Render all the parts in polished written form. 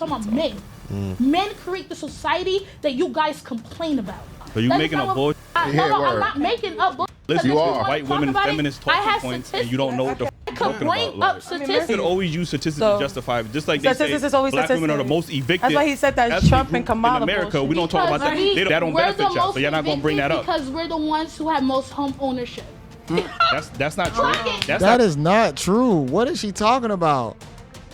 talking about men. Men create the society that you guys complain about. So you making a bullshit? No, I'm not making up bullshit. Listen, you are white women, feminist talking points, and you don't know what the you're talking about. Like, you could always use statistics to justify it. Just like they say, black women are the most evicted. That's why he said that Trump and Kamala in America, we don't talk about that. That don't benefit y'all, so you're not gonna bring that up. Because we're the ones who have most home ownership. That's not true. That is not true. What is she talking about?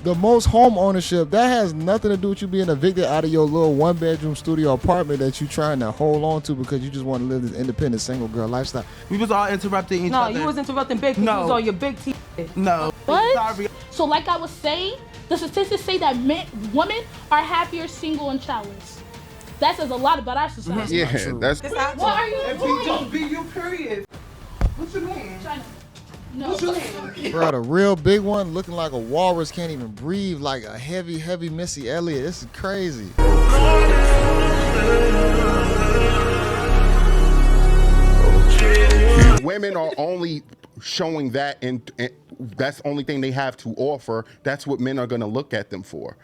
The most home ownership, that has nothing to do with you being evicted out of your little 1-bedroom studio apartment that you trying to hold on to because you just want to live this independent single girl lifestyle. We was all interrupting each other. No, you was interrupting Big. No. You was on your big T. No. What? Sorry. So like I was saying, the statistics say that women are happier single and childless. That says a lot about our society. Yeah, that's. What are you doing? Be you, period. What you mean? China. No. Bro, the real big one looking like a walrus, can't even breathe, like a heavy Missy Elliott. This is crazy. Women are only showing that, and that's the only thing they have to offer. That's what men are going to look at them for.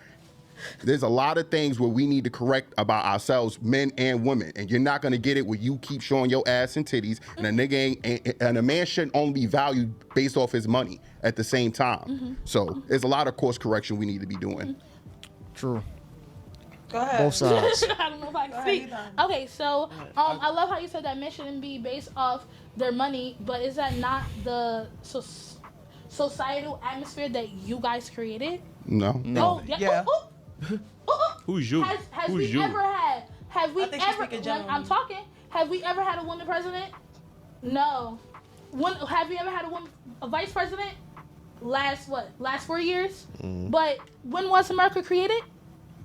There's a lot of things where we need to correct about ourselves, men and women, and you're not gonna get it where you keep showing your ass and titties, and a nigga ain't, and a man shouldn't only be valued based off his money at the same time. So there's a lot of course correction we need to be doing. True. Go ahead. Both sides. I don't know if I can speak. Okay, so I love how you said that men shouldn't be based off their money, but is that not the societal atmosphere that you guys created? No. Oh, yeah. Who's you? Have Who's we you? ever had? Have we I think she's ever? speaking generally. I'm talking. Have we ever had a woman president? No. Have we ever had a vice president? Last 4 years? But when was America created?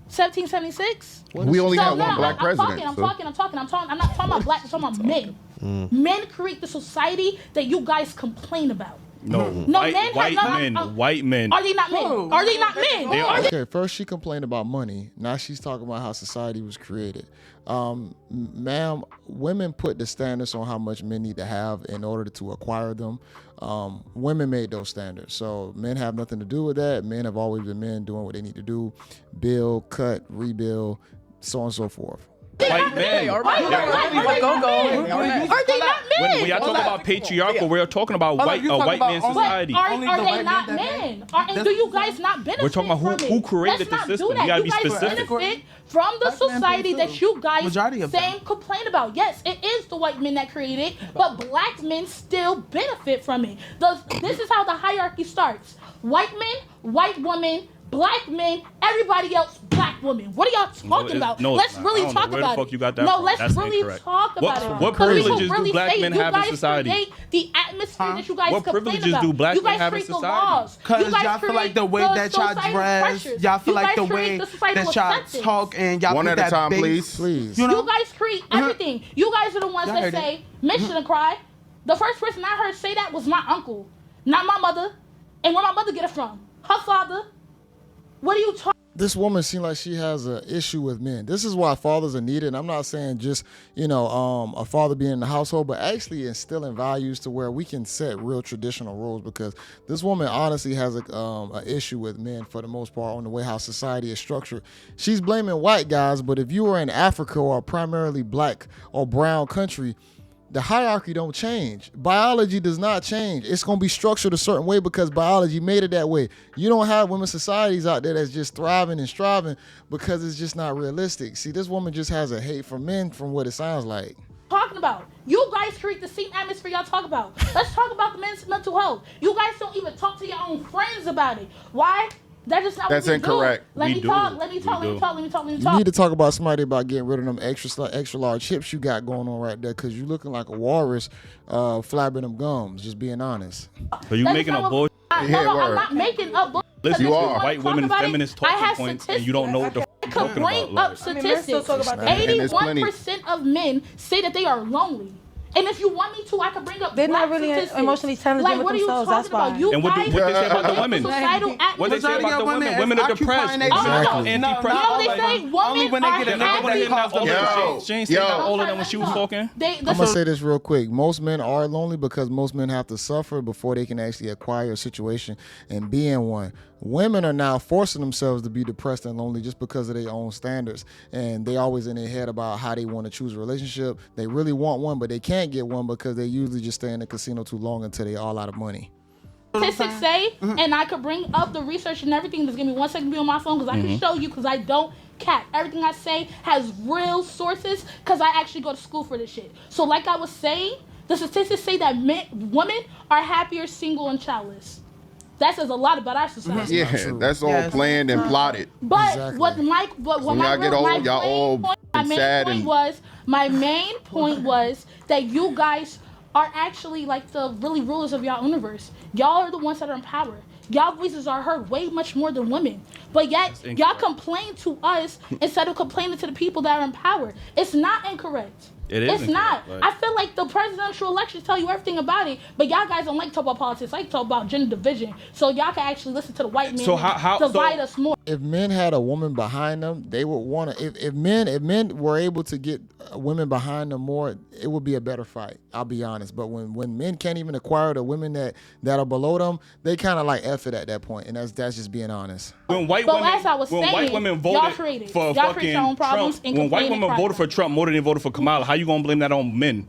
1776. We only had one black president. I'm talking. I'm not talking about black. I'm talking about men. Men create the society that you guys complain about. No, white men. Are they not men? Are they not men? Okay, first she complained about money. Now she's talking about how society was created. Ma'am, women put the standards on how much men need to have in order to acquire them. Women made those standards. So men have nothing to do with that. Men have always been men doing what they need to do. Build, cut, rebuild, so on and so forth. White men. Are they not men? When y'all talk about patriarchal, we're talking about white man society. Are they not men? And do you guys not benefit? We're talking about who created the system. You gotta be specific. Benefit from the society that you guys saying complain about. Yes, it is the white men that created it, but black men still benefit from it. This is how the hierarchy starts. White men, white woman, black men, everybody else, black women. What are y'all talking about? Let's really talk about it. Let's really talk about it. What privileges do black men have in society? You guys create the atmosphere that you guys What complain privileges about. do black You men guys have in create the society? laws. Because y'all feel like the way that y'all dress, y'all feel like the way that y'all talk, and y'all one put at a that time, base. please. You guys create everything. You guys are the ones that say, men shouldn't cry. The first person I heard say that was my uncle, not my mother. And where my mother get it from? Her father. What are you talking? This woman seems like she has an issue with men. This is why fathers are needed. And I'm not saying just, a father being in the household, but actually instilling values to where we can set real traditional roles, because this woman honestly has an issue with men for the most part on the way how society is structured. She's blaming white guys, but if you were in Africa or a primarily black or brown country, the hierarchy don't change. Biology does not change. It's going to be structured a certain way because biology made it that way. You don't have women's societies out there that's just thriving and striving because it's just not realistic. See, this woman just has a hate for men from what it sounds like. Talking about? You guys create the same atmosphere y'all talk about. Let's talk about the men's mental health. You guys don't even talk to your own friends about it. Why? That's just not That's what we incorrect. Do. Let me talk. You need to talk about somebody about getting rid of them extra large hips you got going on right there, because you looking like a walrus flapping them gums, just being honest. So you making a bullshit? No, I'm not making up bullshit. Listen, you are. White women, feminist talking points, and you don't know what the I could bring up statistics. 81% of men say that they are lonely. And if you want me to, I can bring up. They're not really emotionally intelligent with themselves. That's why. And what they say about the women? What they say about the women? Women are depressed. Exactly. They say women are happy. She ain't saying that older than when she was talking. I'm going to say this real quick. Most men are lonely because most men have to suffer before they can actually acquire a situation and be in one. Women are now forcing themselves to be depressed and lonely just because of their own standards. And they always in their head about how they want to choose a relationship. They really want one, but they can't get one because they usually just stay in the casino too long until they all out of money. Statistics say, and I could bring up the research and everything. Just give me 1 second to be on my phone because I can show you because I don't cap. Everything I say has real sources because I actually go to school for this shit. So like I was saying, the statistics say that women are happier single and childless. That says a lot about our society. Yeah, that's all planned and plotted. But Exactly. what my main point was that you guys are actually like the really rulers of y'all universe. Y'all are the ones that are in power. Y'all voices are heard way much more than women. But yet, y'all complain to us instead of complaining to the people that are in power. It's not incorrect. It's not. Like, I feel like the presidential elections tell you everything about it, but y'all guys don't like to talk about politics. Like to talk about gender division. So y'all can actually listen to the white men divide us more. If men had a woman behind them, they would want to. If men were able to get women behind them more, it would be a better fight. I'll be honest. But when men can't even acquire the women that are below them, they kind of like F it at that point, and that's just being honest. When white women voted for fucking Trump, when white women voted for Trump more than they voted for Kamala, how you gonna blame that on men?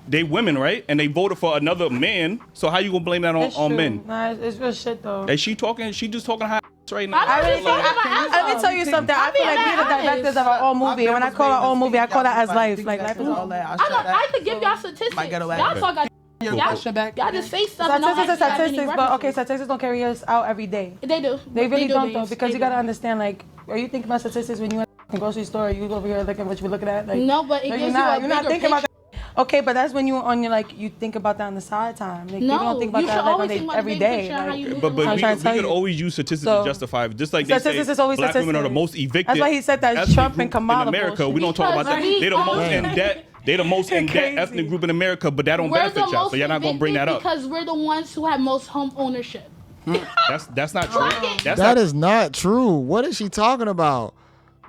They women, right? And they voted for another man. So how you gonna blame that on men? Nah, it's real shit though. Is she talking? She just talking high right now. Let me tell you something. I feel like we're the directors of our own movie. And when I call our own movie, I call that as life. Like life is all that. I could give y'all statistics. Y'all talk. Y'all just say stuff. Statistics, but okay, statistics don't carry us out every day. They do. They really don't though, because you gotta understand. Like, are you thinking about statistics when you at the grocery store? You over here looking at what you're looking at? Like, no, but it gives you're not thinking about that. Okay, but that's when you think about that on the side time. Like, no, you don't think about that like every day. But we could always use statistics to justify it. Just like they say, black women are the most evicted. That's why he said that Trump and Kamala in America. We don't talk about that. They're the most in debt. They're the most in debt ethnic group in America, but that don't benefit y'all. So y'all not gonna bring that up because we're the ones who have most home ownership. That's not true. That is not true. What is she talking about?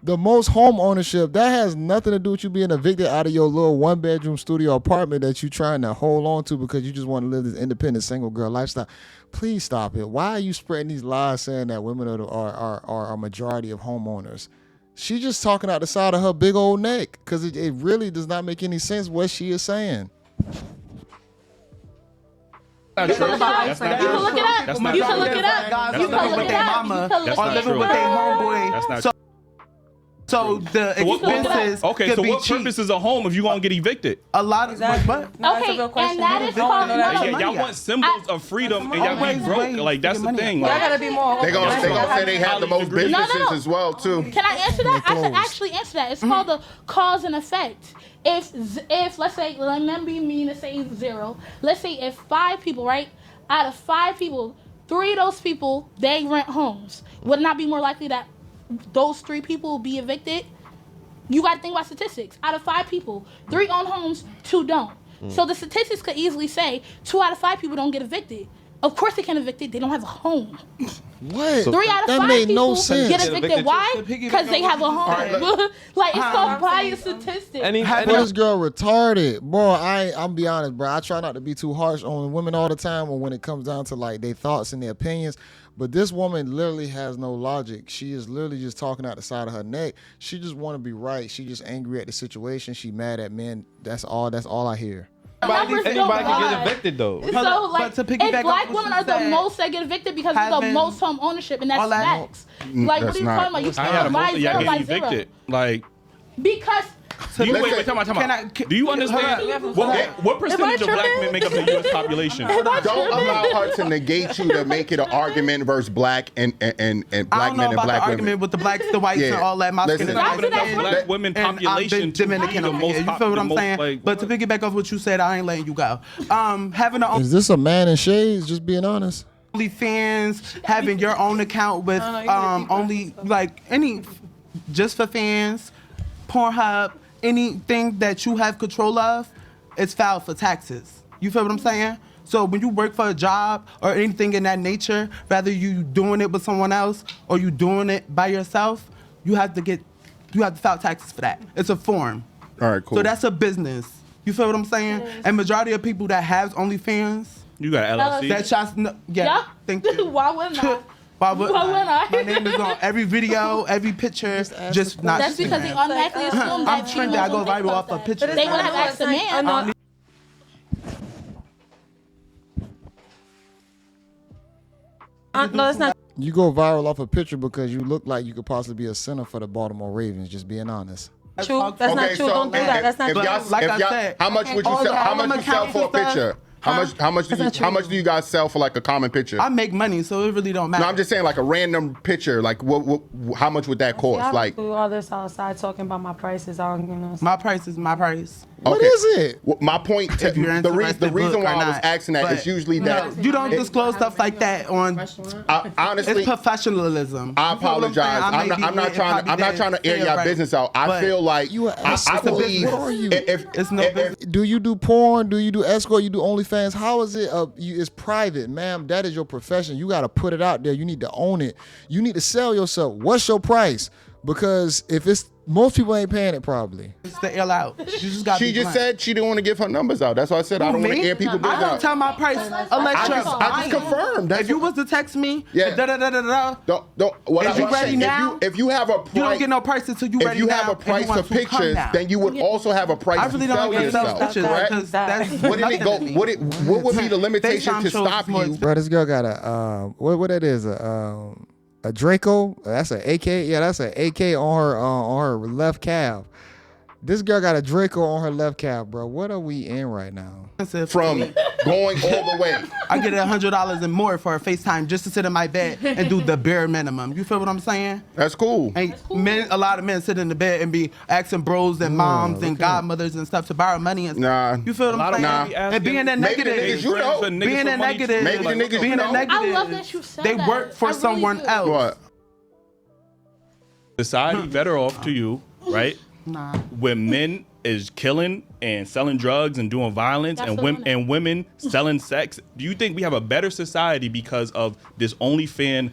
The most home ownership, that has nothing to do with you being evicted out of your little 1-bedroom studio apartment that you're trying to hold on to because you just want to live this independent single girl lifestyle. Please stop it. Why are you spreading these lies saying that women are a majority of homeowners? She's just talking out the side of her big old neck because it really does not make any sense what she is saying. That's not true. You can look it up. You can look it up. You can look it up. That's not true. That's not true. So the expenses okay, so what purpose is a home if you're going to get evicted? A lot of but okay, and that is called y'all want symbols of freedom and y'all be broke. Like, that's the thing. Y'all gotta be more. They're gonna say they have the most businesses as well, too. Can I answer that? I can actually answer that. It's called the cause and effect. If let's say, let me mean to say 0. Let's say if 5 people, right? Out of 5 people, 3 of those people, they rent homes. Would it not be more likely that those 3 people will be evicted? You got to think about statistics. Out of 5 people, 3 own homes, 2 don't. So the statistics could easily say 2 out of 5 people don't get evicted. Of course they can evict it. They don't have a home. What? 3 out of 5 people get evicted. Why? Because they have a home. Like, it's called biased statistics. This girl retarded. Boy, I'm be honest, bro. I try not to be too harsh on women all the time or when it comes down to like their thoughts and their opinions. But this woman literally has no logic. She is literally just talking out the side of her neck. She just want to be right. She just angry at the situation. She mad at men. That's all I hear. Anybody can get evicted though. So like, if black women are the most that get evicted because of the most home ownership, and that's facts. Like, what are you talking about? You can't buy 0 by 0. Like, because. Do you understand what percentage of black men make up the U.S. population? Don't allow her to negate you to make it an argument versus black and black men and black women. I don't know about the argument with the blacks, the whites, and all that. Black women population Dominican. You feel what I'm saying? But to piggyback off what you said, I ain't letting you go. Is this a man in shades? Just being honest. OnlyFans, having your own account with only like just for fans, Pornhub. Anything that you have control of, it's filed for taxes. You feel what I'm saying? So when you work for a job or anything in that nature, whether you doing it with someone else or you doing it by yourself, you have to file taxes for that. It's a form. All right, cool. So that's a business. You feel what I'm saying? And majority of people that have OnlyFans, you got LLC. That shots, thank you. Why wouldn't I? Why would I? My name is on every video, every picture. Just not. That's because they automatically assume that I'm trendy. I go viral off a picture. They would have asked a man. No, that's not. You go viral off a picture because you look like you could possibly be a center for the Baltimore Ravens. Just being honest. True. That's not true. Don't do that. That's not true. Like I said, how much would you sell? How much you sell for a picture? How much do you guys sell for like a common picture? I make money, so it really don't matter. No, I'm just saying like a random picture. Like how much would that cost? I Like do all this outside talking about my prices. My price is my price. What is it? Well, my point. The reason why I was asking that is usually that you don't disclose stuff like that on. Honestly, it's professionalism. I apologize. I'm not trying to air your business out. I feel like I believe. Do you do porn? Do you do escort? You do OnlyFans? How is it? It's private, ma'am. That is your profession. You got to put it out there. You need to own it. You need to sell yourself. What's your price? Because if it's most people ain't paying it probably. It's the ill out. She just said she didn't want to give her numbers out. That's why I said I don't want to air people business out. I don't tell my price. I just confirmed. If you was to text me, If you ready now, if you have a price, you don't get no price until you ready now. If you have a price for pictures, then you would also have a price to sell yourself. What would be the limitation to stop you? Bro, this girl got what that is a Draco. That's an AK. Yeah, that's an AK on her left calf. This girl got a Draco on her left calf, bro. What are we in right now? From going all the way. I get $100 and more for a FaceTime just to sit in my bed and do the bare minimum. You feel what I'm saying? That's cool. And a lot of men sit in the bed and be asking bros and moms and godmothers and stuff to borrow money and stuff. Nah. You feel what I'm saying? And being that negative. Being that negative. I love that you said they work for someone else. What? Society better off to you, right? Nah. When men is killing and selling drugs and doing violence and women selling sex, do you think we have a better society because of this OnlyFans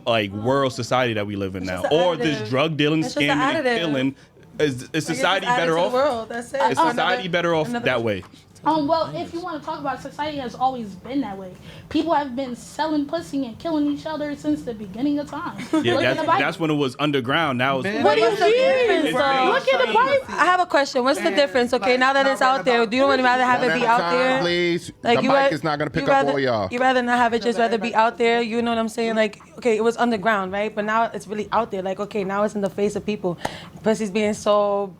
like world society that we live in now, or this drug dealing, scamming, and killing? Is society better off? Is society better off that way? Well, if you want to talk about society has always been that way. People have been selling pussy and killing each other since the beginning of time. Yeah, that's when it was underground. Now it's... What do you mean? Look at the Bible. I have a question. What's the difference? Okay, now that it's out there, do you rather have it be out there? Please, the mic is not going to pick up all y'all. You rather not have it just rather be out there? You know what I'm saying? Like, okay, it was underground, right? But now it's really out there. Like, okay, now it's in the face of people. Pussy's being sold,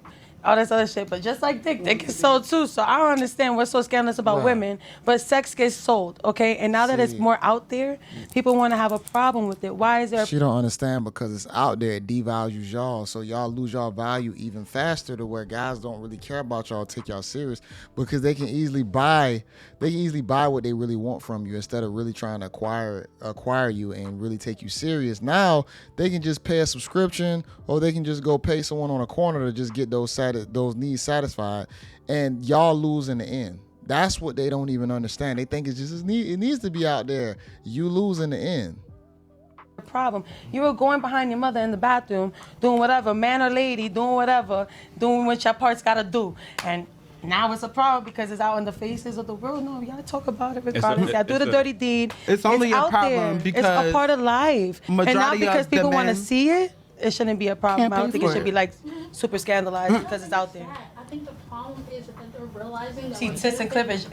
all this other shit, but just like dick gets sold too. So I don't understand what's so scandalous about women, but sex gets sold, okay? And now that it's more out there, people want to have a problem with it. Why is there? She don't understand because it's out there. It devalues y'all, so y'all lose y'all value even faster to where guys don't really care about y'all, take y'all serious because they can easily buy. They can easily buy what they really want from you instead of really trying to acquire you and really take you serious. Now they can just pay a subscription, or they can just go pay someone on a corner to just get those needs satisfied, and y'all lose in the end. That's what they don't even understand. They think it needs to be out there. You lose in the end. Problem. You were going behind your mother in the bathroom, doing whatever, man or lady, doing whatever, doing what your parts gotta do, and now it's a problem because it's out in the faces of the world. No, y'all talk about it regardless. Y'all do the dirty deed. It's only a problem because it's a part of life, and not because people want to see it. It shouldn't be a problem. I don't think it should be like super scandalized because it's out there. I think the problem is that they're realizing that tits and cleavage.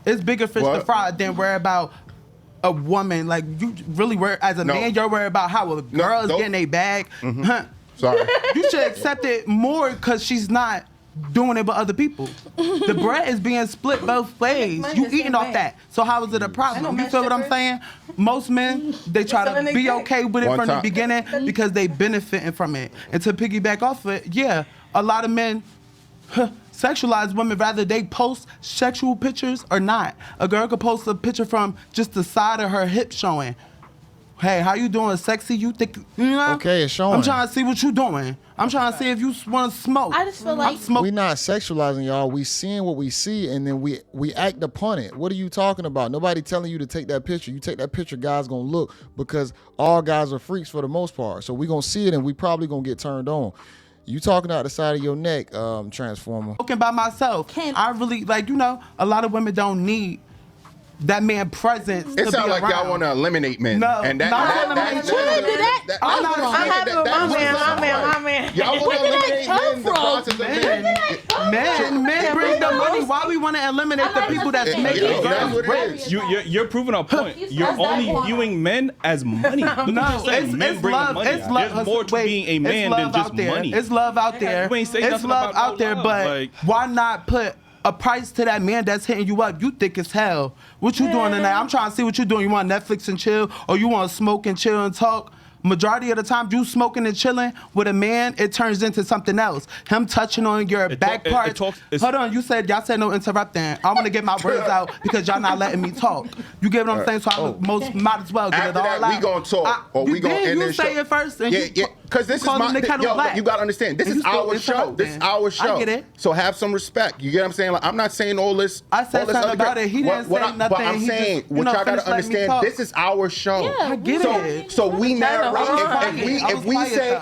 It's bigger fish to fry than worry about a woman. Like you really worry as a man, you're worried about how a girl is getting a bag. Sorry. You should accept it more because she's not doing it with other people. The bread is being split both ways. You eating off that. So how is it a problem? You feel what I'm saying? Most men, they try to be okay with it from the beginning because they benefiting from it. And to piggyback off of it, yeah, a lot of men sexualize women rather they post sexual pictures or not. A girl could post a picture from just the side of her hip showing. Hey, how you doing? Sexy? You think, you know? Okay, it's showing. I'm trying to see what you doing. I'm trying to see if you want to smoke. I just feel like we not sexualizing y'all. We seeing what we see, and then we act upon it. What are you talking about? Nobody telling you to take that picture. You take that picture, guys gonna look, because all guys are freaks for the most part. So we gonna see it, and we probably gonna get turned on. You talking out the side of your neck, Transformer. Talking by myself. I really, like, you know, a lot of women don't need that man presence. It sounds like y'all want to eliminate men. No, and I'm not my man. Y'all want to eliminate men. The process of men bring the money. Why we want to eliminate the people that's making girls rich? You're proving a point. You're only viewing men as money. No, men bring the money. There's more to being a man than just money. It's love out there. It's love out there, but why not put a price to that man that's hitting you up? You thick as hell. What you doing tonight? I'm trying to see what you doing. You want Netflix and chill, or you want to smoke and chill and talk? Majority of the time, you smoking and chilling with a man, it turns into something else. Him touching on your back parts. Hold on, y'all said no interrupting. I'm gonna get my words out because y'all not letting me talk. You get what I'm saying? So I might as well get it all out. After that, we gonna talk, or we gonna end this show. You say it first. Yeah. Because this is my, you gotta understand. This is our show. This is our show. I get it. So have some respect. You get what I'm saying? Like, I'm not saying all this. I said something about it. He didn't say nothing. But I'm saying, what y'all gotta understand, this is our show. Yeah, I get it. So we narrate. If we say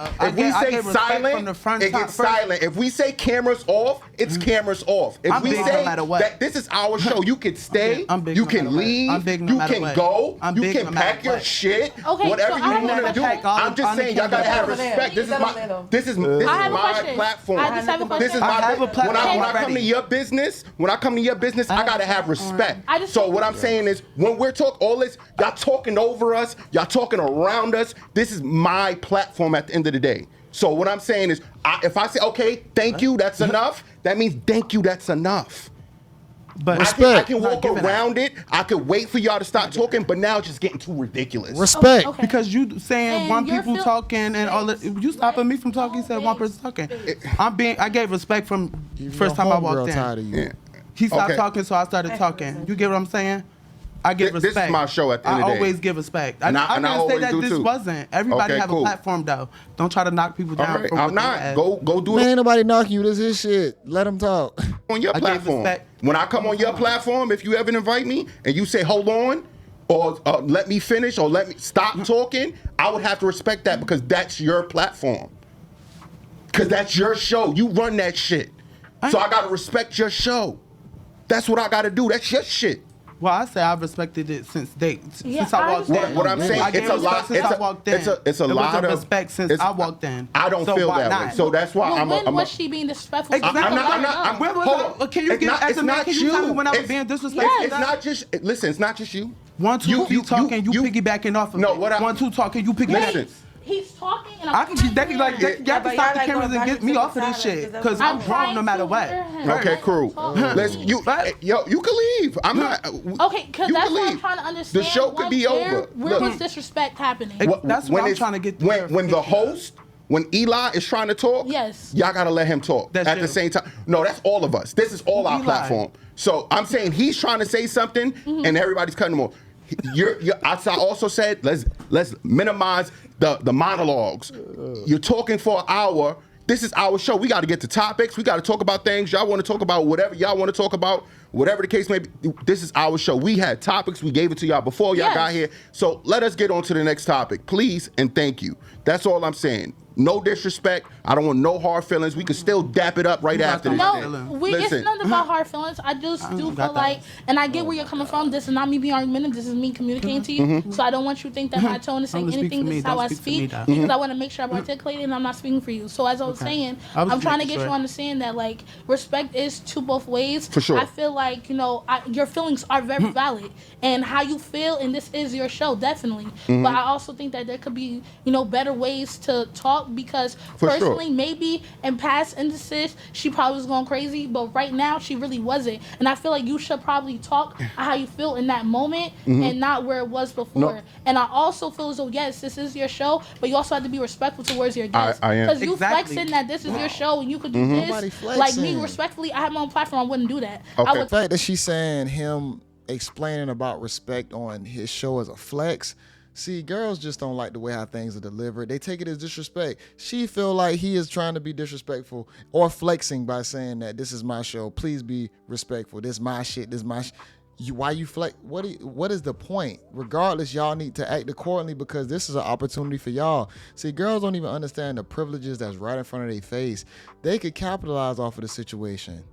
silent, it gets silent. If we say cameras off, it's cameras off. If we say that this is our show, you can stay, you can leave, you can go, you can pack your shit, whatever you want to do. I'm just saying, y'all gotta have respect. This is my platform. This is my platform. When I come to your business, I gotta have respect. So what I'm saying is, when we're talking all this, y'all talking over us, y'all talking around us. This is my platform at the end of the day. So what I'm saying is, if I say, okay, thank you, that's enough, that means thank you, that's enough. But I can walk around it. I could wait for y'all to stop talking, but now it's just getting too ridiculous. Respect. Okay. Because you saying one people talking and all that. You stopping me from talking, you said one person talking. I gave respect from first time I walked in. He stopped talking, so I started talking. You get what I'm saying? I give respect. This is my show at the end of the day. I always give respect. I didn't say that this wasn't. Everybody have a platform, though. Don't try to knock people down. Right. I'm not. Go do it. Man, ain't nobody knocking you. This is shit. Let them talk. On your platform. When I come on your platform, if you ever invite me and you say, hold on, or let me finish, or let me stop talking, I would have to respect that because that's your platform. Because that's your show. You run that shit. So I got to respect your show. That's what I got to do. That's your shit. Well, I say I've respected it since I walked in. What I'm saying, it's a lot. It's a lot of respect since I walked in. I don't feel that way, so that's why when was she being disrespectful? Exactly. Can you tell me when I was being disrespectful? It's not just. Listen, it's not just you. 1, 2, you talking, you piggybacking off of no, it. What 1, 2 talking, you piggybacking. He's talking and I can y'all can stop the cameras and get me off of this shit because I'm grown no matter what. Okay, cool. You can leave. I'm not. Okay, because that's what I'm trying to understand. The show could be over. Where was disrespect happening? That's what I'm trying to get. When the host. When Eli is trying to talk, yes, y'all gotta let him talk at the same time. No, that's all of us. This is all our platform. So I'm saying he's trying to say something, and everybody's cutting him off. I also said let's minimize the monologues. You're talking for an hour. This is our show. We got to get to topics. We got to talk about things. Y'all want to talk about whatever y'all want to talk about, whatever the case may be. This is our show. We had topics. We gave it to y'all before y'all got here. So let us get on to the next topic, please, and thank you. That's all I'm saying. No disrespect. I don't want no hard feelings. We can still dap it up right after this. No, it's not about hard feelings. I just do feel like, and I get where you're coming from. This is not me being argumentative. This is me communicating to you. So I don't want you to think that my tone is saying anything. This is how I speak. Because I want to make sure I'm articulating and I'm not speaking for you. So as I was saying, I'm trying to get you to understand that like respect is to both ways. For sure. I feel like, your feelings are very valid. And how you feel, and this is your show, definitely. But I also think that there could be, better ways to talk. Because personally, maybe in past instances, she probably was going crazy, but right now she really wasn't. And I feel like you should probably talk how you feel in that moment and not where it was before. No. And I also feel as though, yes, this is your show, but you also have to be respectful towards your guests. Because you flexing that this is your show and you could do this. Like me, respectfully, I have my own platform, I wouldn't do that. Okay. The fact that she's saying him explaining about respect on his show as a flex. See, girls just don't like the way how things are delivered. They take it as disrespect. She feel like he is trying to be disrespectful or flexing by saying that this is my show. Please be respectful. This is my shit. This is my why you flex? What is the point? Regardless, y'all need to act accordingly because this is an opportunity for y'all. See, girls don't even understand the privileges that's right in front of their face. They could capitalize off of the situation.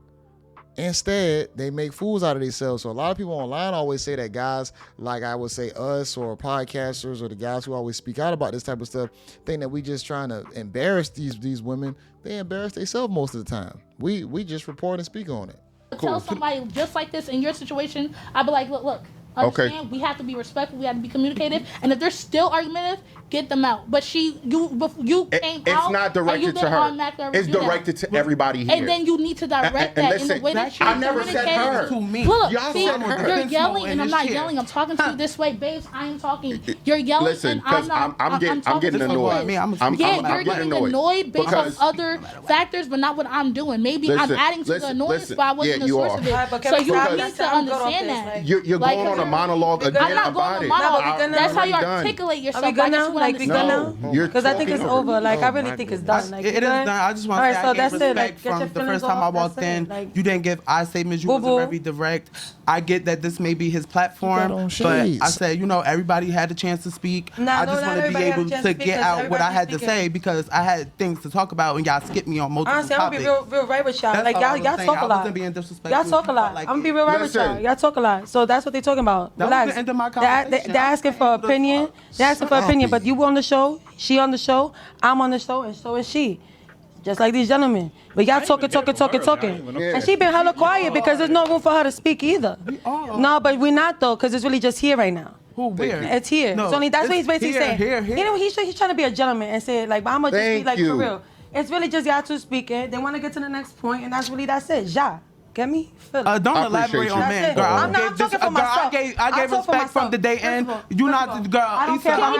Instead, they make fools out of themselves. So a lot of people online always say that guys, like I would say us or podcasters or the guys who always speak out about this type of stuff, think that we just trying to embarrass these women. They embarrass themselves most of the time. We just report and speak on it. Tell somebody just like this in your situation, I'd be like, look. Understand? We have to be respectful. We have to be communicative. And if they're still argumentative, get them out. But you came out. It's not directed to her. It's directed to everybody here. And then you need to direct that in the way that you communicate. I never said her. To me. Look, see, you're yelling, and I'm not yelling. I'm talking to you this way, babes. I am talking. You're yelling, listen, and I'm not. I'm getting annoyed. You're getting annoyed based on other factors, but not what I'm doing. Maybe I'm adding to the annoyance, but I wasn't the source of it. So you need to understand that. You're going on a monologue again about it. That's how you articulate yourself. Are we good now? Like, we good now? No, Because I think it's over. Like, I really think it's done. Like, it is done. I just want to say I gave respect from the first time I walked in. You didn't give I statements. You was very direct. I get that this may be his platform, but I said, everybody had a chance to speak. I just want to be able to get out what I had to say because I had things to talk about and y'all skipped me on multiple topics. Honestly, I'm gonna be real right with y'all. Like, y'all talk a lot. Y'all talk a lot. I'm gonna be real right with y'all. Y'all talk a lot. So that's what they're talking about. Relax. They're asking for opinion. They're asking for opinion, but you on the show, she on the show, I'm on the show, and so is she. Just like these gentlemen. But y'all talking. And she been hella quiet because there's no room for her to speak either. No, but we're not though, because it's really just here right now. Who, where? It's here. No, so that's what he's basically saying. Here. He's trying to be a gentleman and say like, but I'm gonna just be like for real. It's really just y'all two speaking. They want to get to the next point, and that's it. Ja. Get me? Don't elaborate on men, girl. I'm not talking for myself. I gave respect from the day in. You not, girl. I don't care about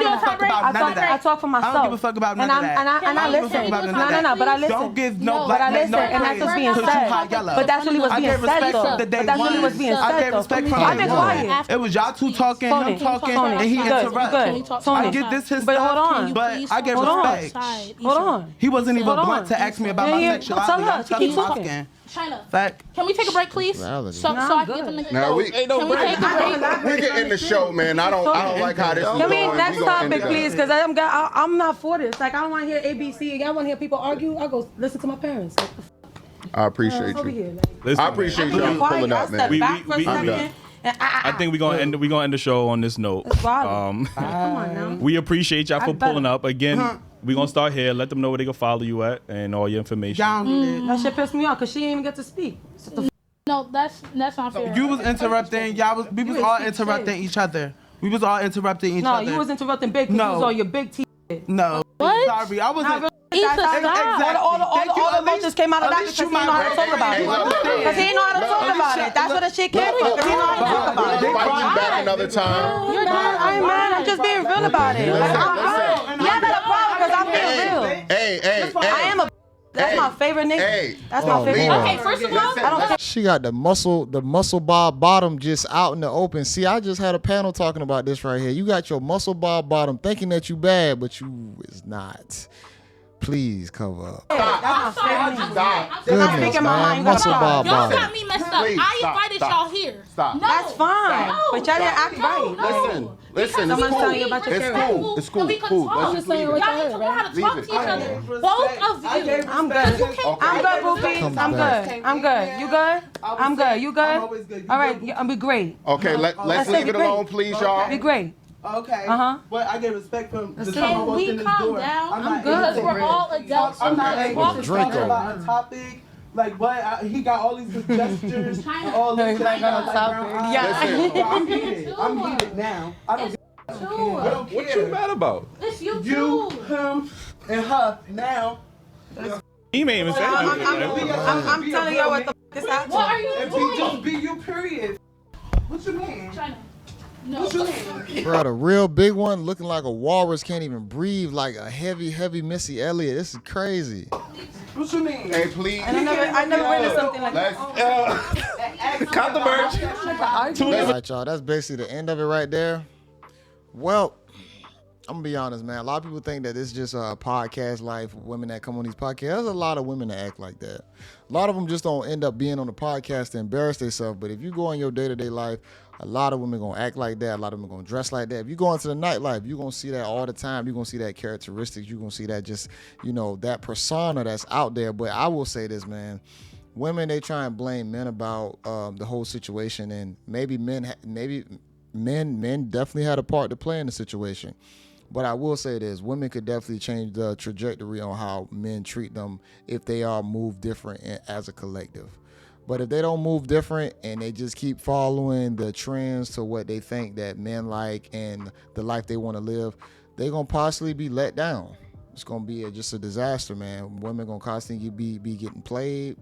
none of that. I talk for myself. I don't give a fuck about none of that. And I listen. No, but I listen. Don't give no But I listen, and that's what's being said. But that's really what's being said, though. But that's really what's being said, though. I've been quiet. It was y'all two talking, him talking, and he interrupted. I get this his but hold on. But I gave respect. Hold on. He wasn't even blunt to ask me about my sexuality. I'm telling her. China. Fact. Can we take a break, please? So I can get them to go. We take a break? We get in the show, man. I don't like how this is going. Next topic, please, because I'm not for this. Like, I don't want to hear ABC. I want to hear people argue. I'll go listen to my parents. I appreciate you. I appreciate you pulling up, man. I think we're gonna end the show on this note. Come on now. We appreciate y'all for pulling up again. We're gonna start here. Let them know where they can follow you at and all your information. That shit pissed me off because she didn't even get to speak. No, that's not fair. You was interrupting. We was all interrupting each other. We was all interrupting each other. No, you was interrupting Big because you was on your big T. No. What? Sorry, I wasn't. All the emotions came out of that because he didn't know how to talk about it. Because he didn't know how to talk about it. That's where the shit came from. Because he didn't know how to talk about it. Invite you back another time. You're not. I ain't mad. I'm just being real about it. Like, y'all got a problem because I'm being real. Hey. I am a. That's my favorite nigga. That's my favorite. Okay, first of all, she got the muscle bar bottom just out in the open. See, I just had a panel talking about this right here. You got your muscle bar bottom thinking that you bad, but you is not. Please cover up. Stop. Goodness, man. Muscle bar y'all bottom. got me messed up. I invited y'all here. Stop. No, that's fine. No, but y'all didn't act right. Listen, it's cool. It's cool. Y'all need to learn how to talk to each other. Both of you. I'm good. I'm good, Bookie. I'm good. You good? I'm good. You good? All right. I'll be great. Okay, let's leave it alone, please, y'all. Be great. Okay. But I get respect from the time I Can walked we in this calm door. down? I'm not Because we're all adults. I'm not able to talk Draco. about a topic. Like what? He got all these gestures. All this like I'm heated. I'm heated now. I don't care. What you mad about? It's you You, him, and her now. He may even say I'm telling you what the f is happening. What are you And doing? just be you, period. What you mean? China. No. What you mean? Bro, the real big one looking like a walrus can't even breathe like a heavy Missy Elliott. This is crazy. What you mean? Hey, please. And I never witnessed something like that. Count the merch. All right, y'all. That's basically the end of it right there. Well, I'm gonna be honest, man. A lot of people think that it's just a podcast life, women that come on these podcasts. There's a lot of women that act like that. A lot of them just don't end up being on the podcast to embarrass themselves. But if you go in your day-to-day life, a lot of women gonna act like that. A lot of them gonna dress like that. If you go into the nightlife, you're gonna see that all the time. You're gonna see that characteristics. You're gonna see that just, that persona that's out there. But I will say this, man. women, they try and blame men about the whole situation, and maybe men definitely had a part to play in the situation. But I will say this, women could definitely change the trajectory on how men treat them if they all move different as a collective. But if they don't move different and they just keep following the trends to what they think that men like and the life they want to live, they're going to possibly be let down. It's going to be just a disaster, man. Women going to constantly be getting played,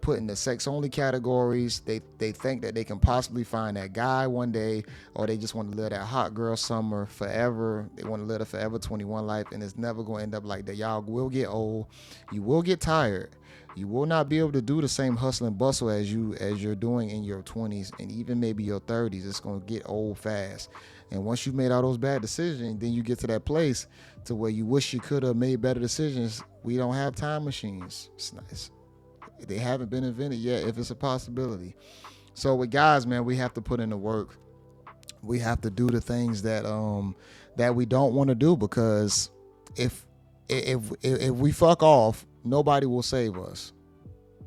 put in the sex-only categories. They think that they can possibly find that guy one day, or they just want to live that hot girl summer forever. They want to live a forever 21 life, and it's never going to end up like that. Y'all will get old. You will get tired. You will not be able to do the same hustle and bustle as you're doing in your 20s and even maybe your 30s. It's going to get old fast. And once you've made all those bad decisions, then you get to that place to where you wish you could have made better decisions. We don't have time machines. It's nice. They haven't been invented yet, if it's a possibility. So with guys, man, we have to put in the work. We have to do the things that we don't want to do, because if we fuck off, nobody will save us.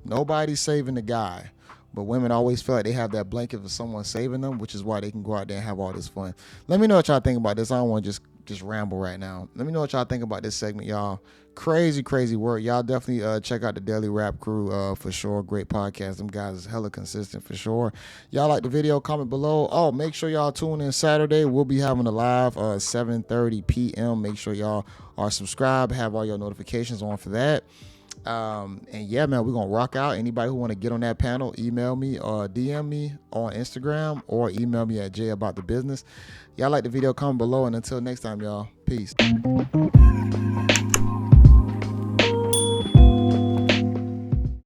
Nobody's saving the guy. But women always feel like they have that blanket for someone saving them, which is why they can go out there and have all this fun. Let me know what y'all think about this. I don't want to just ramble right now. Let me know what y'all think about this segment, y'all. Crazy work. Y'all definitely check out the Daily Rap Crew for sure. Great podcast. Them guys is hella consistent for sure. Y'all like the video, comment below. Oh, make sure y'all tune in Saturday. We'll be having a live 7:30 p.m. Make sure y'all are subscribed. Have all your notifications on for that. And yeah, man, we're gonna rock out. Anybody who want to get on that panel, email me or DM me on Instagram, or email me at jayaboutthebusiness. Y'all like the video, comment below, and until next time, y'all, peace.